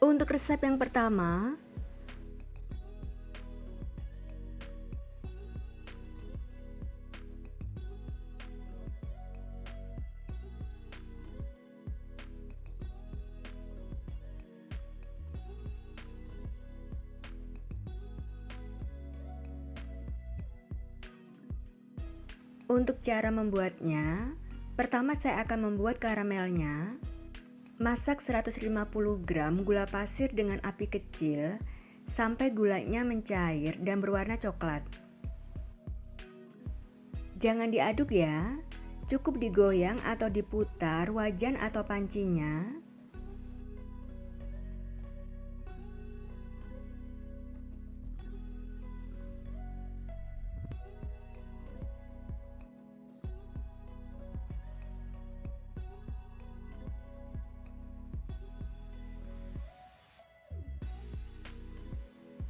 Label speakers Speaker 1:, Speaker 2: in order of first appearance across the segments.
Speaker 1: Untuk resep yang pertama, untuk cara membuatnya, pertama saya akan membuat karamelnya. Masak 150 gram gula pasir dengan api kecil sampai gulanya mencair dan berwarna coklat. Jangan diaduk ya, cukup digoyang atau diputar wajan atau pancinya.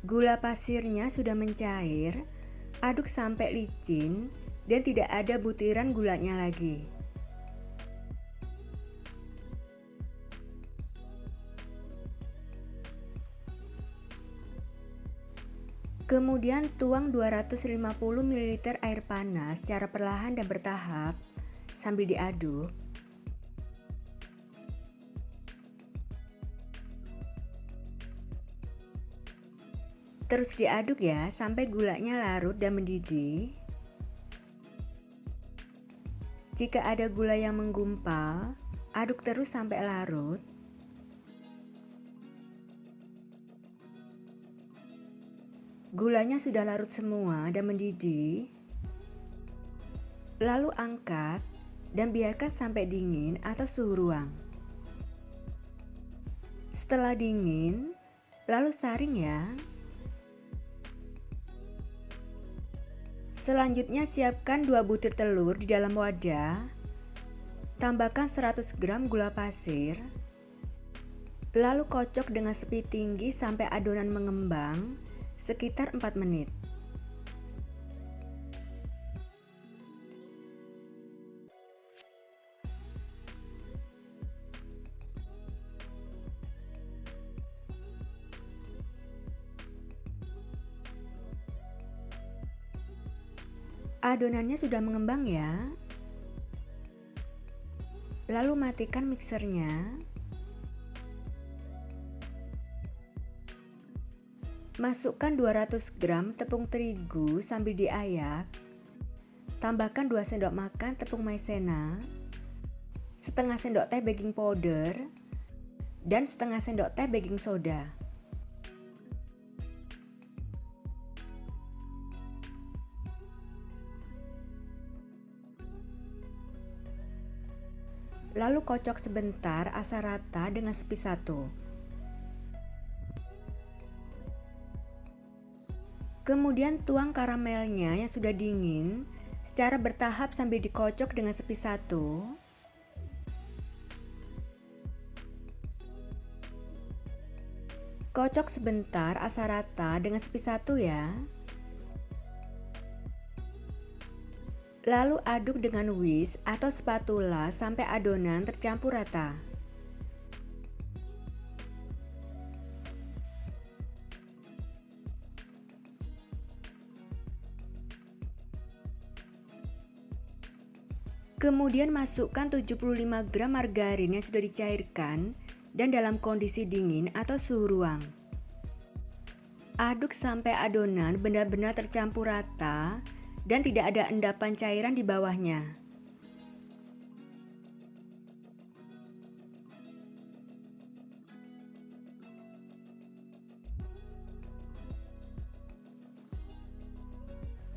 Speaker 1: Gula pasirnya sudah mencair, aduk sampai licin dan tidak ada butiran gulanya lagi. Kemudian tuang 250 ml air panas secara perlahan dan bertahap sambil diaduk. Terus diaduk ya sampai gulanya larut dan mendidih. Jika ada gula yang menggumpal, aduk terus sampai larut. Gulanya sudah larut semua dan mendidih. Lalu angkat dan biarkan sampai dingin atau suhu ruang. Setelah dingin, lalu saring ya. Selanjutnya siapkan 2 butir telur di dalam wadah. Tambahkan 100 gram gula pasir. Lalu kocok dengan sepi tinggi sampai adonan mengembang sekitar 4 menit. Adonannya sudah mengembang ya. Lalu matikan mixernya. Masukkan 200 gram tepung terigu sambil diayak. Tambahkan 2 sendok makan tepung maizena, setengah sendok teh baking powder, dan setengah sendok teh baking soda. Lalu kocok sebentar asal rata dengan spis 1. Kemudian tuang karamelnya yang sudah dingin secara bertahap sambil dikocok dengan spis 1. Kocok sebentar asal rata dengan spis 1 ya. Lalu aduk dengan whisk atau spatula sampai adonan tercampur rata. Kemudian masukkan 75 gram margarin yang sudah dicairkan dan dalam kondisi dingin atau suhu ruang. Aduk sampai adonan benar-benar tercampur rata dan tidak ada endapan cairan di bawahnya.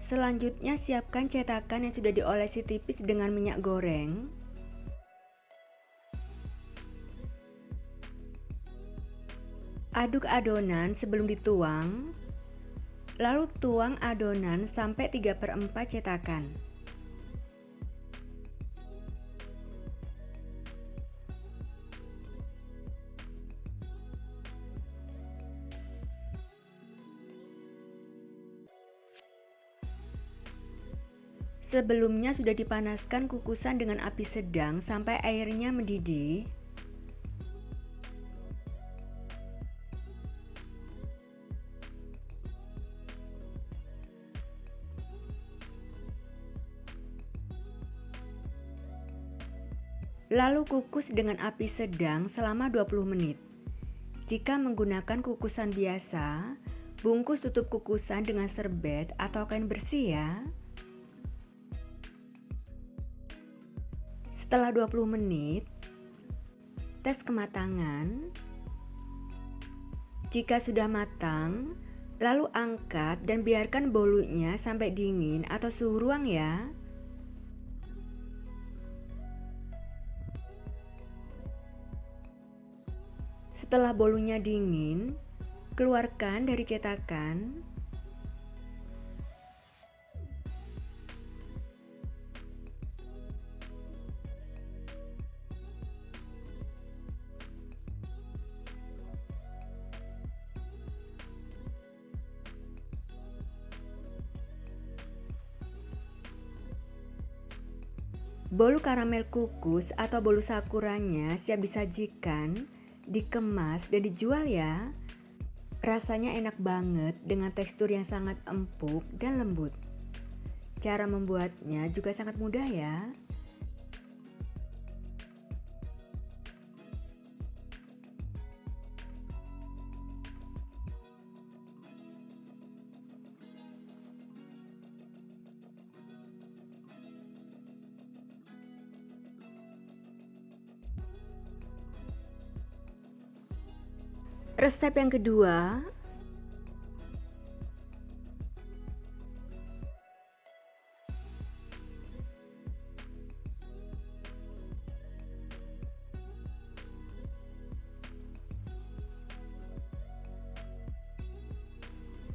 Speaker 1: Selanjutnya siapkan cetakan yang sudah diolesi tipis dengan minyak goreng. Aduk adonan sebelum dituang. Lalu tuang adonan sampai 3/4 cetakan. Sebelumnya sudah dipanaskan kukusan dengan api sedang sampai airnya mendidih. Lalu kukus dengan api sedang selama 20 menit. Jika menggunakan kukusan biasa, bungkus tutup kukusan dengan serbet atau kain bersih ya. Setelah 20 menit, tes kematangan. Jika sudah matang, lalu angkat dan biarkan bolunya sampai dingin atau suhu ruang ya. Setelah bolunya dingin, keluarkan dari cetakan. Bolu karamel kukus atau bolu sakuranya siap disajikan, dikemas dan dijual ya. Rasanya enak banget dengan tekstur yang sangat empuk dan lembut. Cara membuatnya juga sangat mudah ya. Resep yang kedua,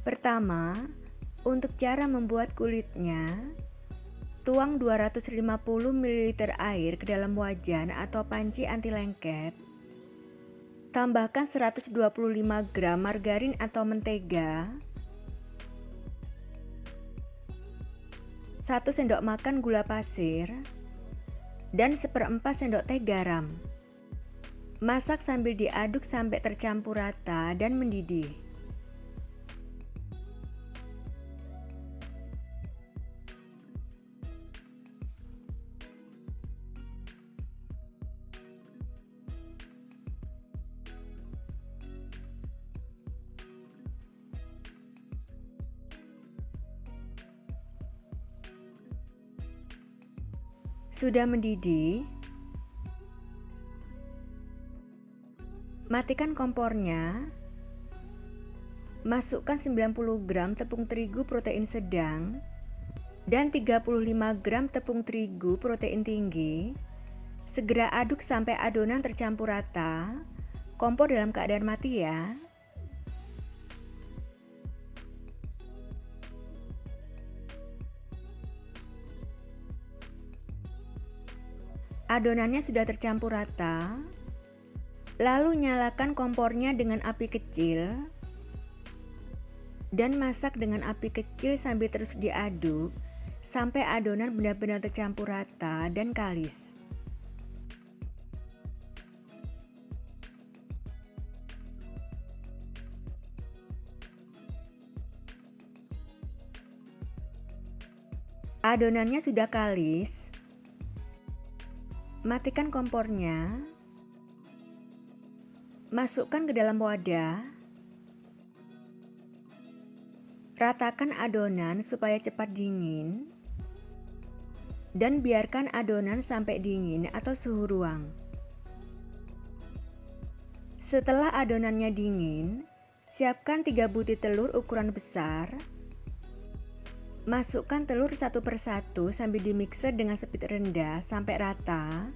Speaker 1: pertama, untuk cara membuat kulitnya, tuang 250 ml air ke dalam wajan atau panci anti lengket. Tambahkan 125 gram margarin atau mentega, 1 sendok makan gula pasir, dan 1/4 sendok teh garam. Masak sambil diaduk sampai tercampur rata dan mendidih. Sudah mendidih, matikan kompornya. Masukkan 90 gram tepung terigu protein sedang dan 35 gram tepung terigu protein tinggi. Segera aduk sampai adonan tercampur rata. Kompor dalam keadaan mati ya. Adonannya sudah tercampur rata. Lalu nyalakan kompornya dengan api kecil dan masak dengan api kecil sambil terus diaduk sampai adonan benar-benar tercampur rata dan kalis. Adonannya sudah kalis. Matikan kompornya. Masukkan ke dalam wadah. Ratakan adonan supaya cepat dingin. Dan biarkan adonan sampai dingin atau suhu ruang. Setelah adonannya dingin, siapkan 3 butir telur ukuran besar. Masukkan telur satu persatu sambil dimixer dengan speed rendah sampai rata.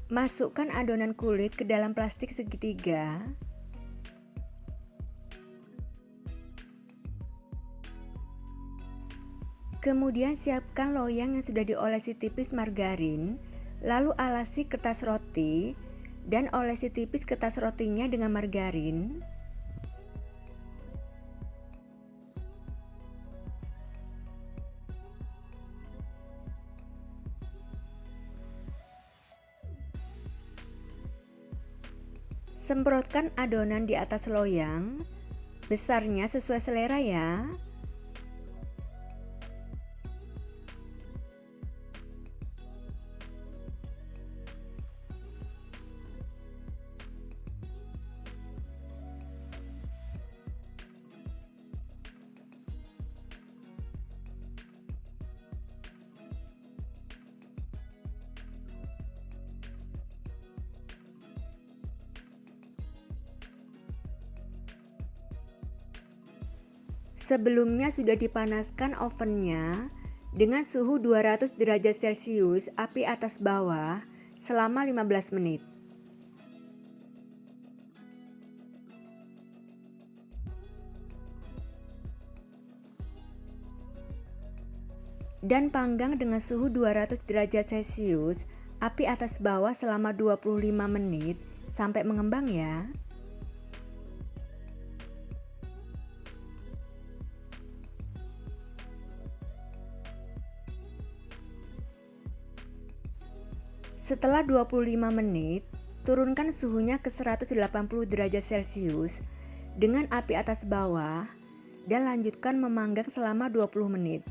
Speaker 1: Masukkan adonan kulit ke dalam plastik segitiga. Kemudian siapkan loyang yang sudah diolesi tipis margarin, lalu alasi kertas roti dan olesi tipis kertas rotinya dengan margarin. Semprotkan adonan di atas loyang, besarnya sesuai selera ya. Sebelumnya sudah dipanaskan ovennya dengan suhu 200 derajat Celcius api atas bawah selama 15 menit. Dan panggang dengan suhu 200 derajat Celcius api atas bawah selama 25 menit sampai mengembang ya. Setelah 25 menit, turunkan suhunya ke 180 derajat Celcius dengan api atas bawah dan lanjutkan memanggang selama 20 menit.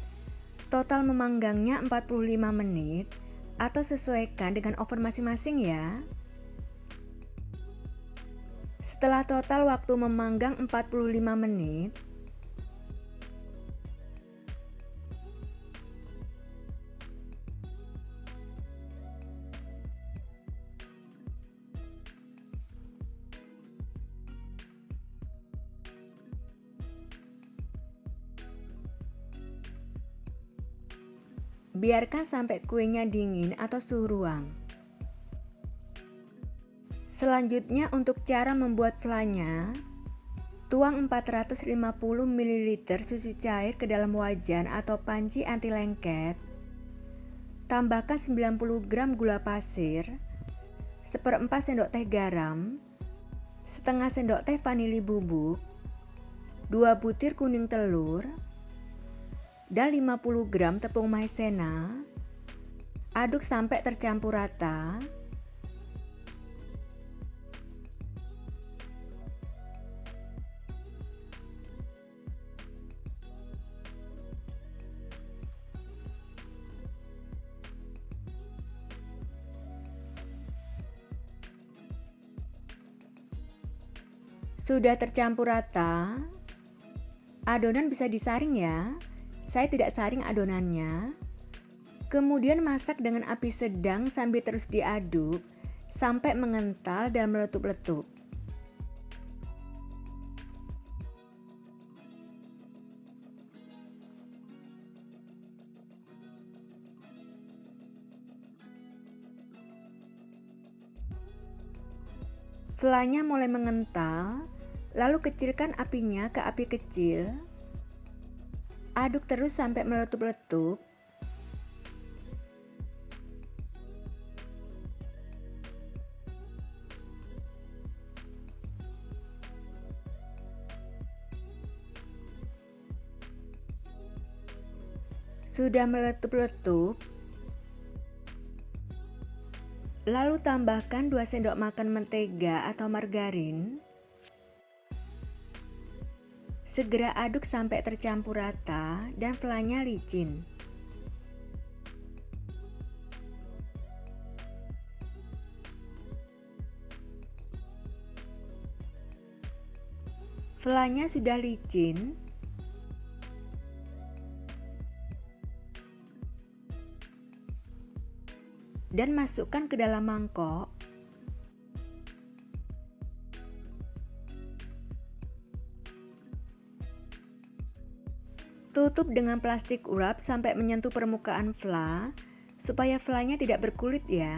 Speaker 1: Total memanggangnya 45 menit atau sesuaikan dengan oven masing-masing ya. Setelah total waktu memanggang 45 menit, biarkan sampai kuenya dingin atau suhu ruang. Selanjutnya untuk cara membuat flanya, tuang 450 ml susu cair ke dalam wajan atau panci anti lengket. Tambahkan 90 gram gula pasir, 1/4 sendok teh garam, setengah sendok teh vanili bubuk, 2 butir kuning telur, dan 50 gram tepung maizena. Aduk sampai tercampur rata. Sudah tercampur rata, adonan bisa disaring ya. Saya tidak saring adonannya. Kemudian masak dengan api sedang sambil terus diaduk sampai mengental dan meletup-letup. Flanya mulai mengental, lalu kecilkan apinya ke api kecil. Aduk terus sampai meletup-letup. Sudah meletup-letup, lalu tambahkan 2 sendok makan mentega atau margarin. Segera aduk sampai tercampur rata dan flanya licin. Flanya sudah licin. Dan masukkan ke dalam mangkok. Tutup dengan plastik wrap sampai menyentuh permukaan fla supaya flanya tidak berkulit ya.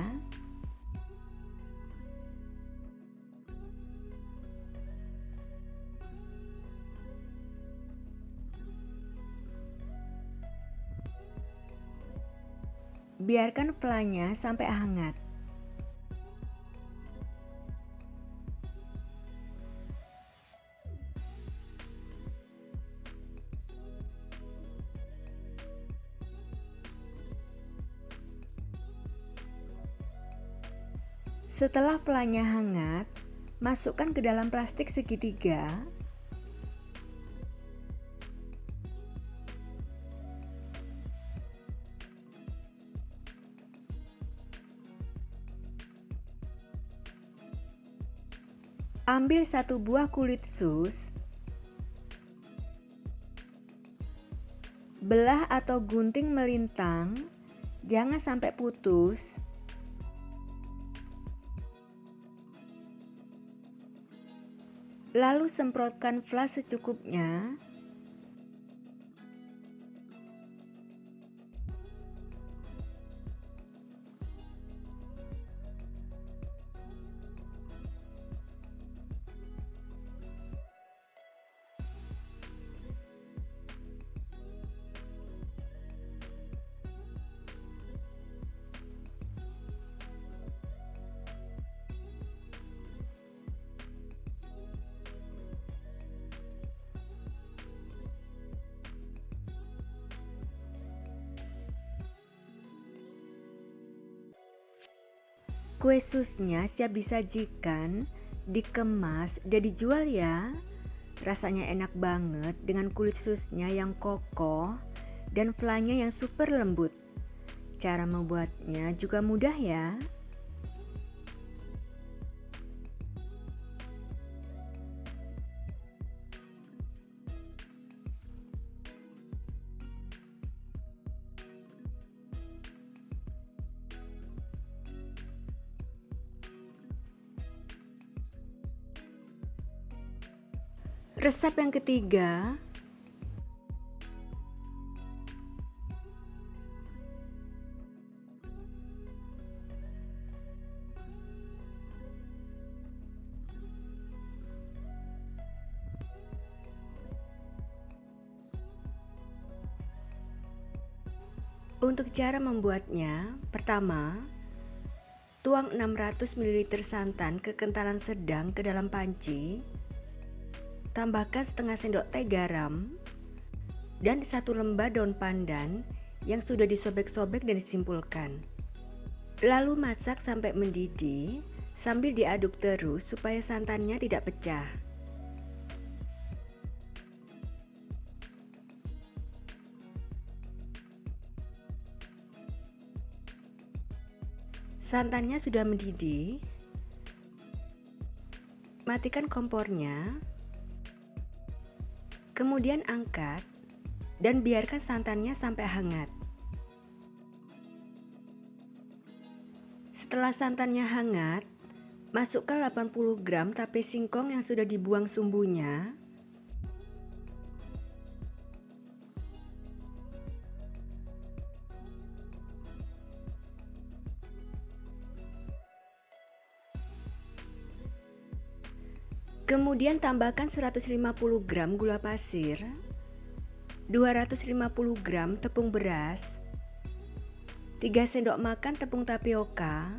Speaker 1: Biarkan flanya sampai hangat. Setelah flanya hangat, masukkan ke dalam plastik segitiga. Ambil 1 buah kulit sus, belah atau gunting melintang, jangan sampai putus. Lalu semprotkan flas secukupnya. Kue susnya siap disajikan, dikemas, dan dijual ya. Rasanya enak banget dengan kulit susnya yang kokoh dan flanya yang super lembut. Cara membuatnya juga mudah ya. Resep yang ketiga, untuk cara membuatnya, pertama, tuang 600 ml santan kekentalan sedang ke dalam panci. Tambahkan setengah sendok teh garam dan 1 lembar daun pandan yang sudah disobek-sobek dan disimpulkan. Lalu masak sampai mendidih sambil diaduk terus supaya santannya tidak pecah. Santannya sudah mendidih, matikan kompornya. Kemudian angkat dan biarkan santannya sampai hangat. Setelah santannya hangat, masukkan 80 gram tape singkong yang sudah dibuang sumbunya. Kemudian tambahkan 150 gram gula pasir, 250 gram tepung beras, 3 sendok makan tepung tapioka,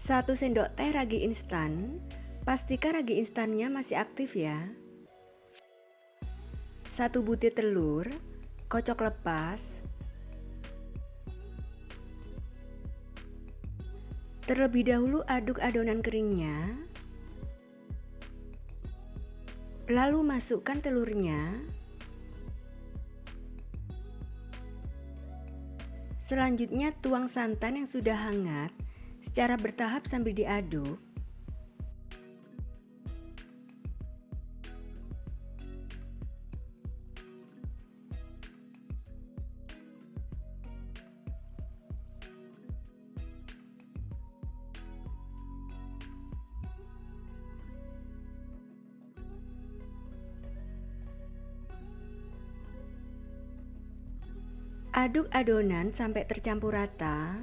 Speaker 1: 1 sendok teh ragi instan, pastikan ragi instannya masih aktif ya. 1 butir telur, kocok lepas. Terlebih dahulu aduk adonan keringnya, lalu masukkan telurnya. Selanjutnya tuang santan yang sudah hangat secara bertahap sambil diaduk. Aduk adonan sampai tercampur rata.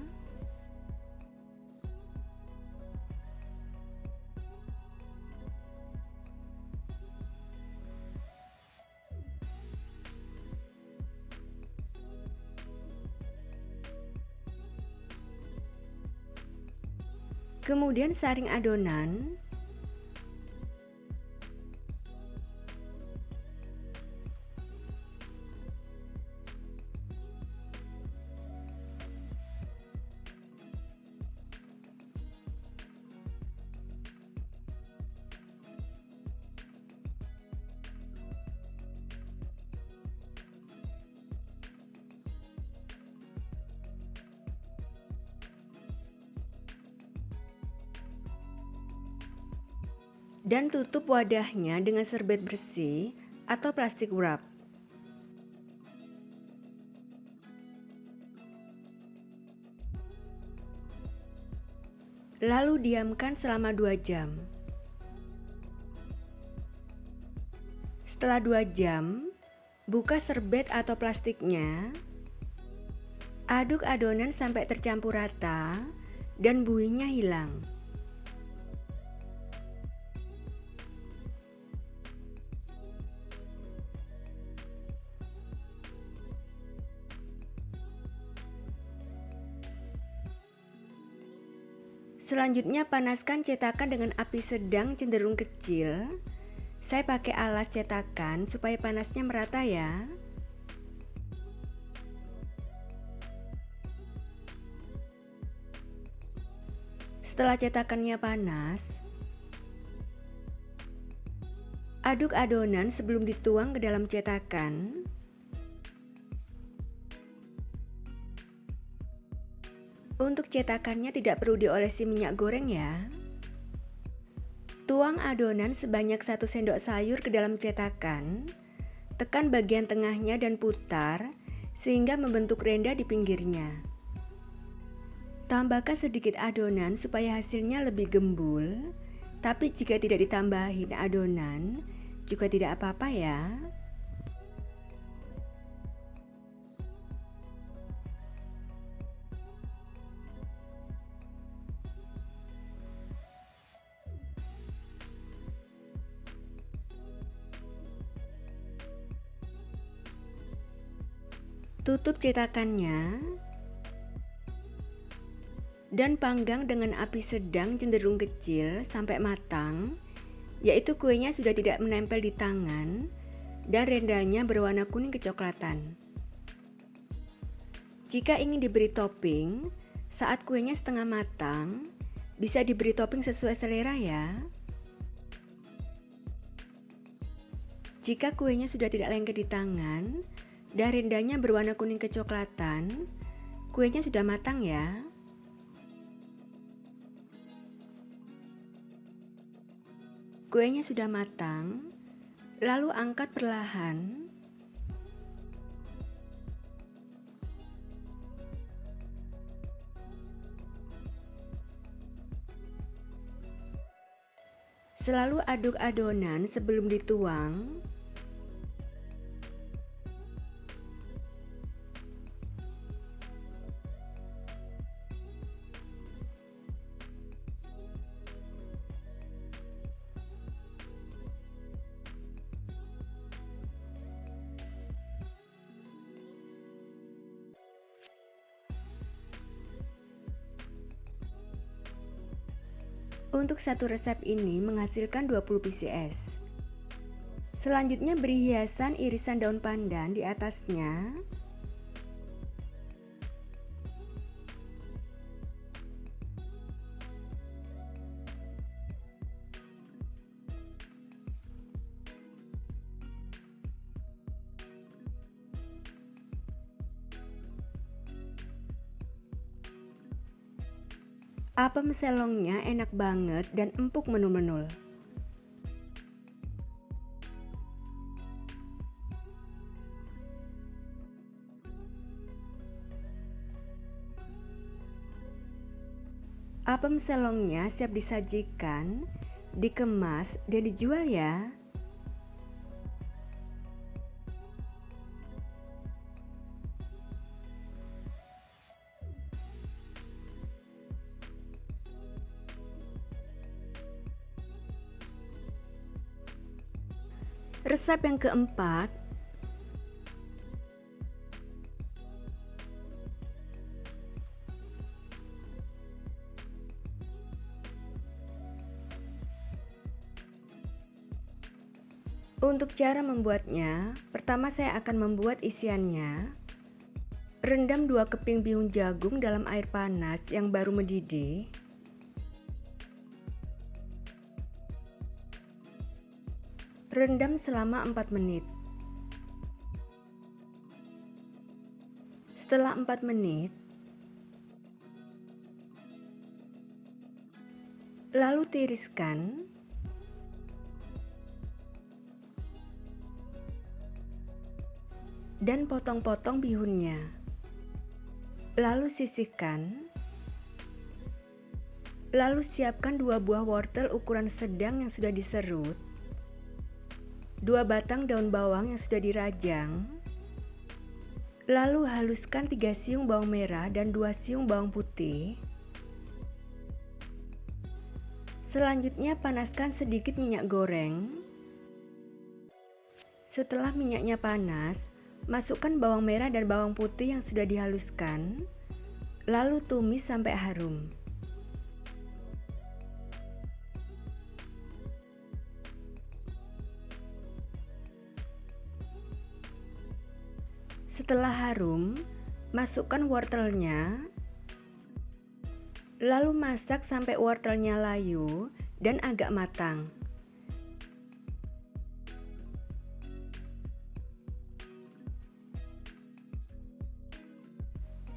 Speaker 1: Kemudian saring adonan. Dan tutup wadahnya dengan serbet bersih atau plastik wrap. Lalu diamkan selama 2 jam. Setelah 2 jam, buka serbet atau plastiknya. Aduk adonan sampai tercampur rata dan buihnya hilang. Selanjutnya panaskan cetakan dengan api sedang cenderung kecil. Saya pakai alas cetakan supaya panasnya merata ya. Setelah cetakannya panas, aduk adonan sebelum dituang ke dalam cetakan. Untuk cetakannya tidak perlu diolesi minyak goreng ya. Tuang adonan sebanyak 1 sendok sayur ke dalam cetakan. Tekan bagian tengahnya dan putar sehingga membentuk renda di pinggirnya. Tambahkan sedikit adonan supaya hasilnya lebih gembul. Tapi jika tidak ditambahin adonan juga tidak apa-apa ya. Tutup cetakannya dan panggang dengan api sedang cenderung kecil sampai matang, yaitu kuenya sudah tidak menempel di tangan dan rendanya berwarna kuning kecoklatan. Jika ingin diberi topping, saat kuenya setengah matang, bisa diberi topping sesuai selera ya. Jika kuenya sudah tidak lengket di tangan dan rendanya berwarna kuning kecoklatan, kuenya sudah matang ya. Kuenya sudah matang, lalu angkat perlahan. Selalu aduk adonan sebelum dituang. Untuk satu resep ini menghasilkan 20 pcs. Selanjutnya beri hiasan irisan daun pandan di atasnya. Apem selongnya enak banget dan empuk menul-menul. Apem selongnya siap disajikan, dikemas, dan dijual ya. Resep yang keempat, Untuk cara membuatnya, pertama saya akan membuat isiannya. Rendam 2 keping bihun jagung dalam air panas yang baru mendidih. Rendam selama 4 menit. Setelah 4 menit, lalu tiriskan. Dan potong-potong bihunnya. Lalu sisihkan. Lalu siapkan 2 buah wortel ukuran sedang yang sudah diserut, 2 batang daun bawang yang sudah dirajang. Lalu haluskan 3 siung bawang merah dan 2 siung bawang putih. Selanjutnya panaskan sedikit minyak goreng. Setelah minyaknya panas, masukkan bawang merah dan bawang putih yang sudah dihaluskan, lalu tumis sampai harum. Setelah harum, masukkan wortelnya, lalu masak sampai wortelnya layu dan agak matang.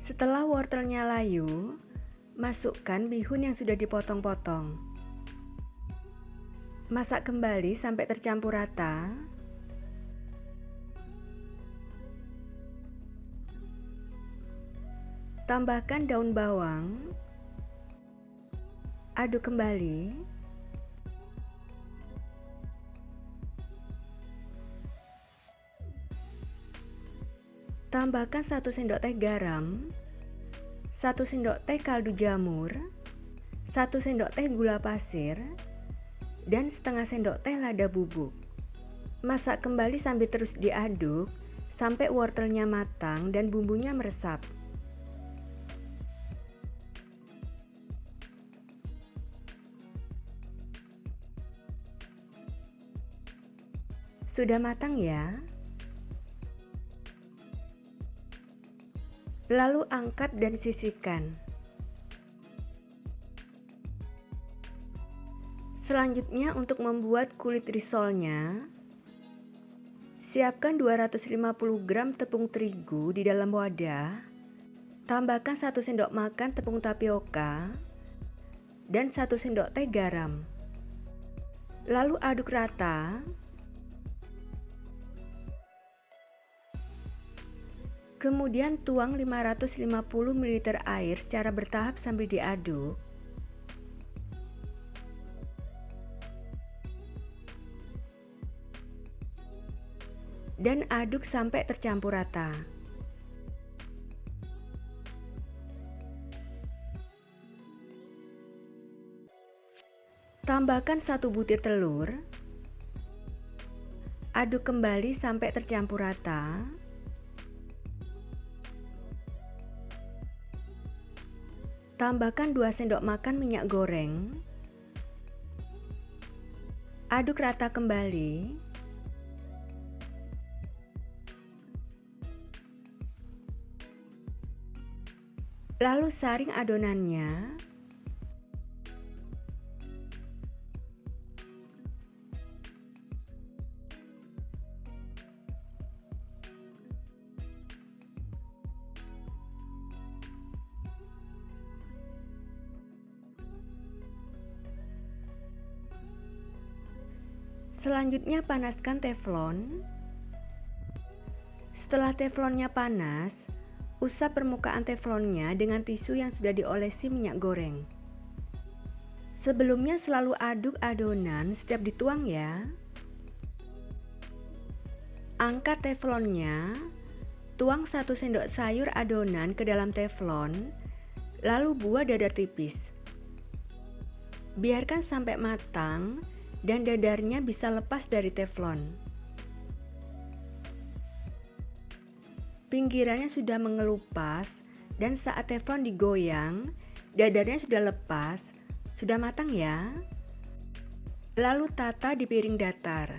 Speaker 1: Setelah wortelnya layu, masukkan bihun yang sudah dipotong-potong. Masak kembali sampai tercampur rata. Tambahkan daun bawang. Aduk kembali. Tambahkan 1 sendok teh garam, 1 sendok teh kaldu jamur, 1 sendok teh gula pasir, dan setengah sendok teh lada bubuk. Masak kembali sambil terus diaduk sampai wortelnya matang dan bumbunya meresap. Sudah matang ya? Lalu angkat dan sisihkan. Selanjutnya untuk membuat kulit risolnya, siapkan 250 gram tepung terigu di dalam wadah. Tambahkan 1 sendok makan tepung tapioka dan 1 sendok teh garam. Lalu aduk rata. Kemudian tuang 550 ml air secara bertahap sambil diaduk. Dan aduk sampai tercampur rata. Tambahkan 1 butir telur. Aduk kembali sampai tercampur rata. Tambahkan 2 sendok makan minyak goreng. Aduk rata kembali. Lalu saring adonannya. Selanjutnya panaskan teflon. Setelah teflonnya panas, usap permukaan teflonnya dengan tisu yang sudah diolesi minyak goreng. Sebelumnya selalu aduk adonan setiap dituang ya. Angkat teflonnya, tuang 1 sendok sayur adonan ke dalam teflon, lalu buat dadar tipis. Biarkan sampai matang dan dadarnya bisa lepas dari teflon. Pinggirannya sudah mengelupas dan saat teflon digoyang, dadarnya sudah lepas, sudah matang ya. Lalu tata di piring datar.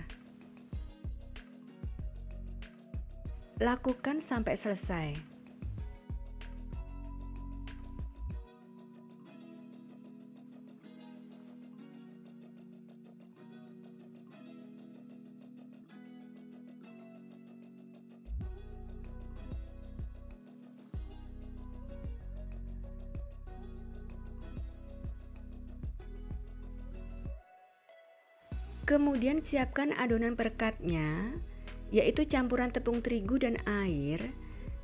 Speaker 1: Lakukan sampai selesai. Kemudian siapkan adonan perekatnya, yaitu campuran tepung terigu dan air,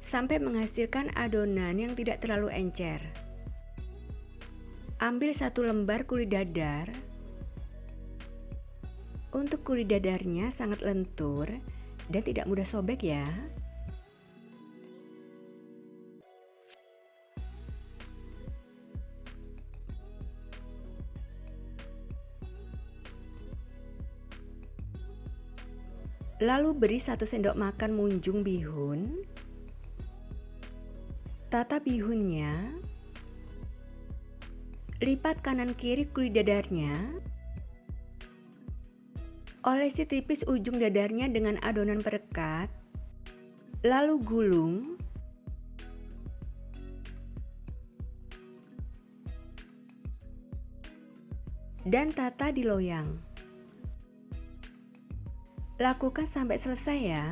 Speaker 1: sampai menghasilkan adonan yang tidak terlalu encer. Ambil 1 lembar kulit dadar. Untuk kulit dadarnya sangat lentur dan tidak mudah sobek ya. Lalu beri 1 sendok makan munjung bihun. Tata bihunnya. Lipat kanan kiri kulit dadarnya. Olesi tipis ujung dadarnya dengan adonan perekat. Lalu gulung. Dan tata di loyang. Lakukan sampai selesai ya.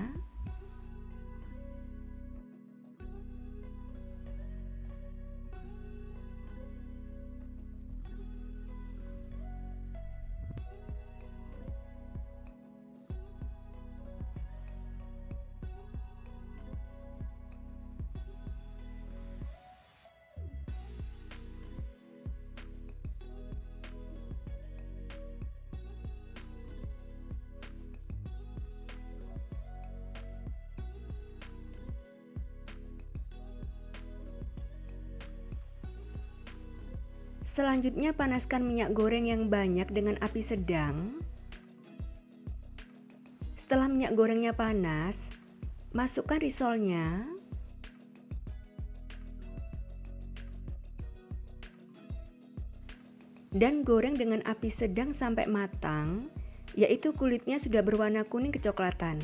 Speaker 1: Selanjutnya panaskan minyak goreng yang banyak dengan api sedang. Setelah minyak gorengnya panas, masukkan risolnya. Dan goreng dengan api sedang sampai matang, yaitu kulitnya sudah berwarna kuning kecoklatan.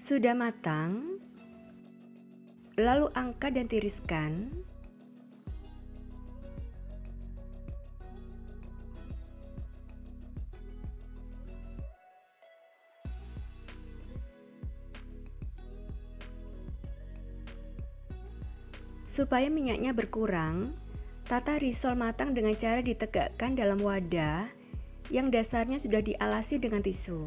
Speaker 1: Sudah matang, lalu angkat dan tiriskan. Supaya minyaknya berkurang, tata risol matang dengan cara ditegakkan dalam wadah yang dasarnya sudah dialasi dengan tisu.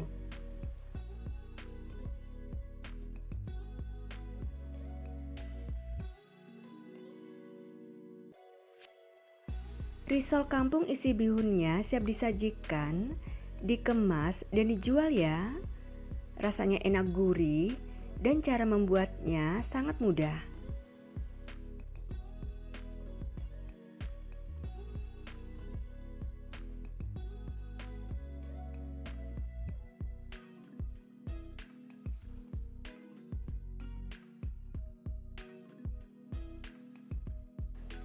Speaker 1: Risol kampung isi bihunnya siap disajikan, dikemas, dan dijual ya. Rasanya enak gurih dan cara membuatnya sangat mudah.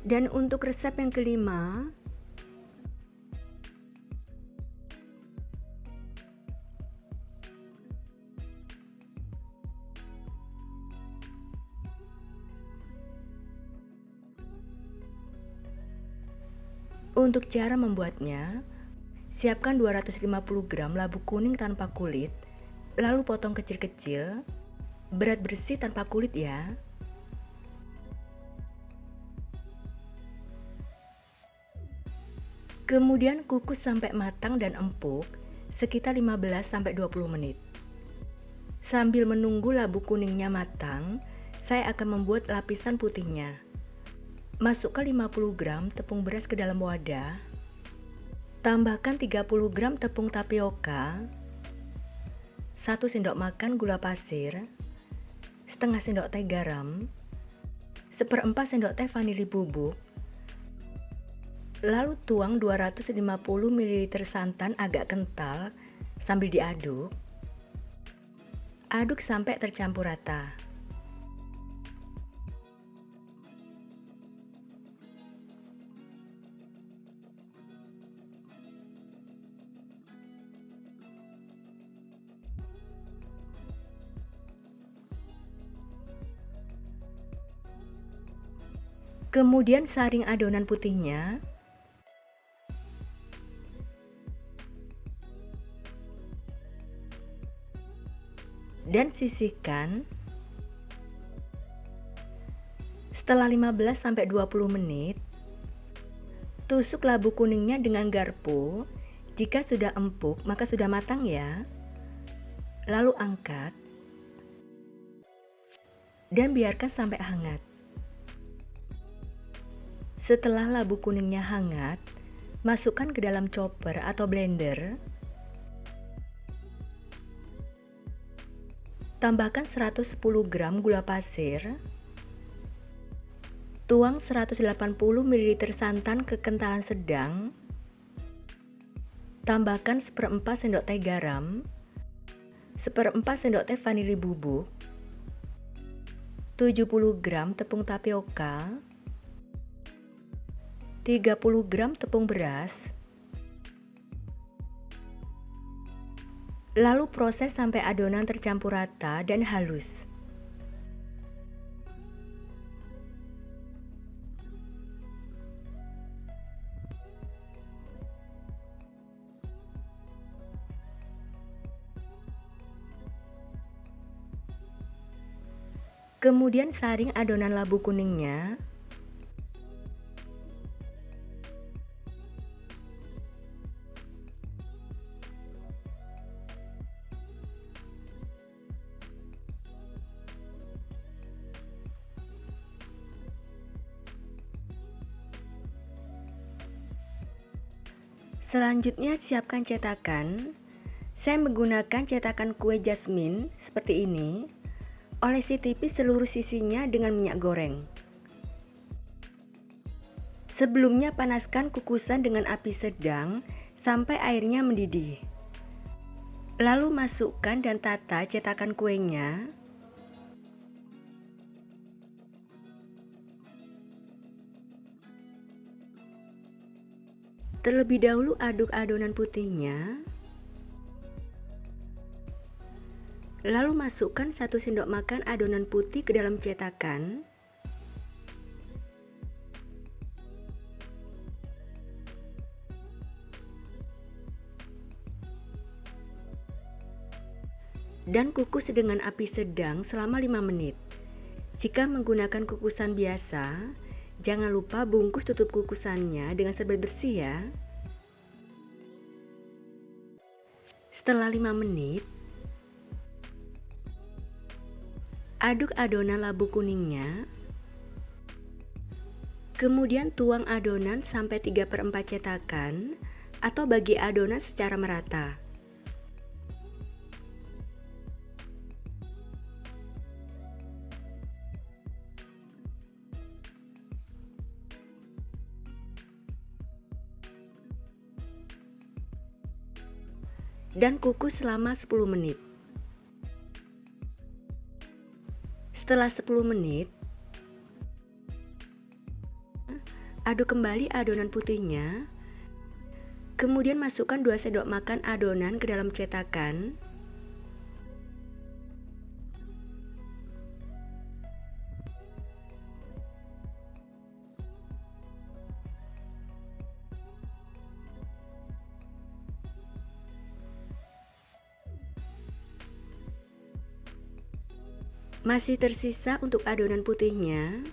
Speaker 1: Dan untuk resep yang kelima, untuk cara membuatnya, siapkan 250 gram labu kuning tanpa kulit, lalu potong kecil-kecil, berat bersih tanpa kulit ya. Kemudian kukus sampai matang dan empuk sekitar 15-20 menit. Sambil menunggu labu kuningnya matang, saya akan membuat lapisan putihnya. Masukkan 50 gram tepung beras ke dalam wadah. Tambahkan 30 gram tepung tapioka, 1 sendok makan gula pasir, setengah sendok teh garam, 1/4 sendok teh vanili bubuk. Lalu tuang 250 ml santan agak kental sambil diaduk. Aduk sampai tercampur rata. Kemudian saring adonan putihnya. Dan sisihkan. Setelah 15-20 menit, tusuk labu kuningnya dengan garpu. Jika sudah empuk, maka sudah matang ya. Lalu angkat dan biarkan sampai hangat. Setelah labu kuningnya hangat, masukkan ke dalam chopper atau blender. Tambahkan 110 gram gula pasir. Tuang 180 ml santan kekentalan sedang. Tambahkan 1/4 sendok teh garam, 1/4 sendok teh vanili bubuk, 70 gram tepung tapioka, 30 gram tepung beras. Lalu proses sampai adonan tercampur rata dan halus. Kemudian saring adonan labu kuningnya. Selanjutnya siapkan cetakan. Saya menggunakan cetakan kue jasmine seperti ini. Olesi tipis seluruh sisinya dengan minyak goreng. Sebelumnya panaskan kukusan dengan api sedang sampai airnya mendidih. Lalu masukkan dan tata cetakan kuenya. Terlebih dahulu aduk adonan putihnya. Lalu masukkan 1 sendok makan adonan putih ke dalam cetakan. Dan kukus dengan api sedang selama 5 menit. Jika menggunakan kukusan biasa, jangan lupa bungkus tutup kukusannya dengan serbet bersih ya. Setelah 5 menit, aduk adonan labu kuningnya. Kemudian tuang adonan sampai 3/4 cetakan atau bagi adonan secara merata. Dan kukus selama 10 menit. Setelah 10 menit, aduk kembali adonan putihnya. Kemudian masukkan 2 sendok makan adonan ke dalam cetakan. Masih tersisa untuk adonan putihnya.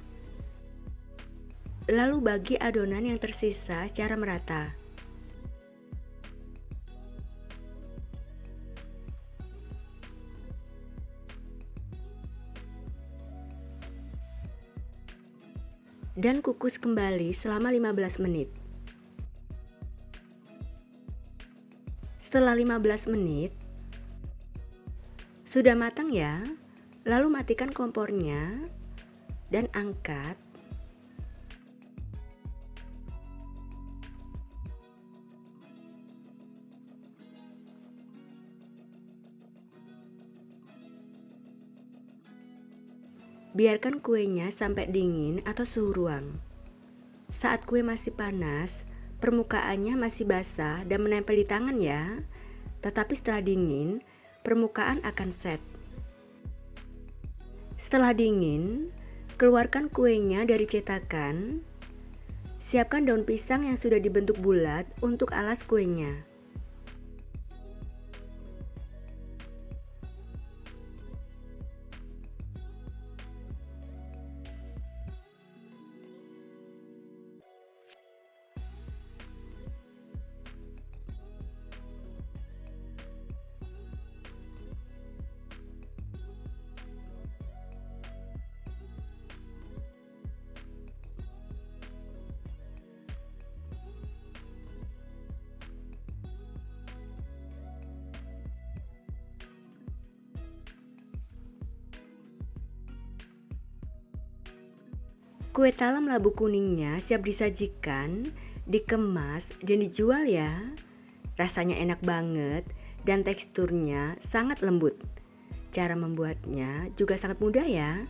Speaker 1: Lalu bagi adonan yang tersisa secara merata. Dan kukus kembali selama 15 menit. Setelah 15 menit, sudah matang ya. Lalu matikan kompornya dan angkat. Biarkan kuenya sampai dingin atau suhu ruang. Saat kue masih panas, permukaannya masih basah dan menempel di tangan ya. Tetapi setelah dingin, permukaan akan set. Setelah dingin, Keluarkan kuenya dari cetakan. Siapkan daun pisang yang sudah dibentuk bulat untuk alas kuenya. Kue talam labu kuningnya siap disajikan, dikemas, dan dijual ya. Rasanya enak banget dan teksturnya sangat lembut. Cara membuatnya juga sangat mudah ya.